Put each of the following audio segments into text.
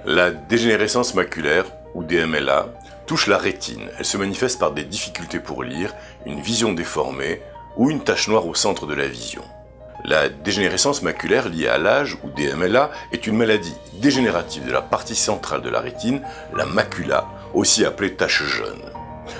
La dégénérescence maculaire, ou DMLA, touche la rétine. Elle se manifeste par des difficultés pour lire, une vision déformée ou une tache noire au centre de la vision. La dégénérescence maculaire liée à l'âge, ou DMLA, est une maladie dégénérative de la partie centrale de la rétine, la macula, aussi appelée tache jaune.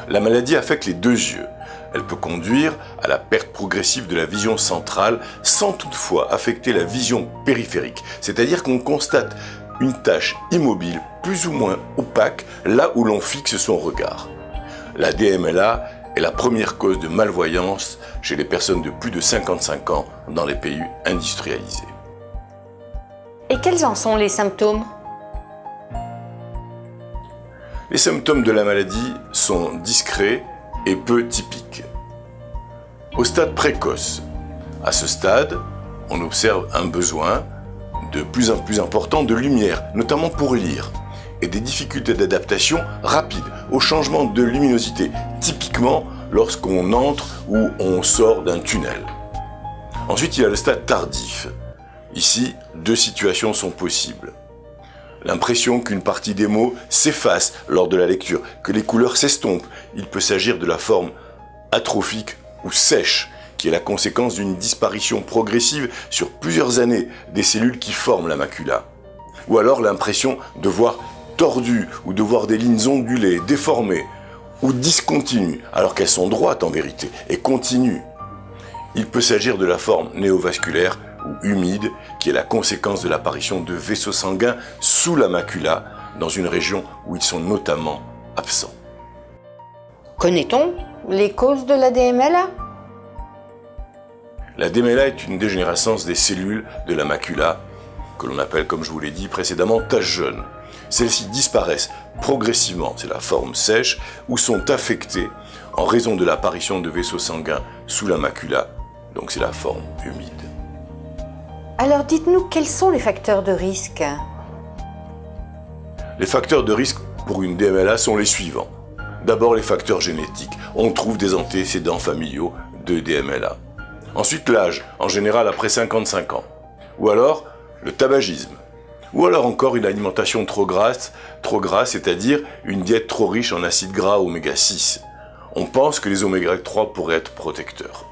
La maladie affecte les deux yeux. Elle peut conduire à la perte progressive de la vision centrale sans toutefois affecter la vision périphérique, c'est-à-dire qu'on constate une tache immobile plus ou moins opaque là où l'on fixe son regard. La DMLA est la première cause de malvoyance chez les personnes de plus de 55 ans dans les pays industrialisés. Et quels en sont les symptômes ? Les symptômes de la maladie sont discrets et peu typiques. Au stade précoce, à ce stade, on observe un besoin de plus en plus important de lumière, notamment pour lire, et des difficultés d'adaptation rapides au changement de luminosité, typiquement lorsqu'on entre ou on sort d'un tunnel. Ensuite, il y a le stade tardif. Ici, deux situations sont possibles. L'impression qu'une partie des mots s'efface lors de la lecture, que les couleurs s'estompent. Il peut s'agir de la forme atrophique ou sèche, qui est la conséquence d'une disparition progressive sur plusieurs années des cellules qui forment la macula. Ou alors l'impression de voir tordu ou de voir des lignes ondulées, déformées ou discontinues, alors qu'elles sont droites en vérité et continues. Il peut s'agir de la forme néovasculaire ou humide, qui est la conséquence de l'apparition de vaisseaux sanguins sous la macula, dans une région où ils sont notamment absents. Connaît-on les causes de la DMLA ? La DMLA est une dégénérescence des cellules de la macula, que l'on appelle, comme je vous l'ai dit précédemment, taches jaunes. Celles-ci disparaissent progressivement, c'est la forme sèche, ou sont affectées en raison de l'apparition de vaisseaux sanguins sous la macula, donc c'est la forme humide. Alors dites-nous, quels sont les facteurs de risque ? Les facteurs de risque pour une DMLA sont les suivants. D'abord les facteurs génétiques. On trouve des antécédents familiaux de DMLA. Ensuite l'âge, en général après 55 ans. Ou alors le tabagisme. Ou alors encore une alimentation trop grasse, c'est-à-dire une diète trop riche en acides gras oméga 6. On pense que les oméga 3 pourraient être protecteurs.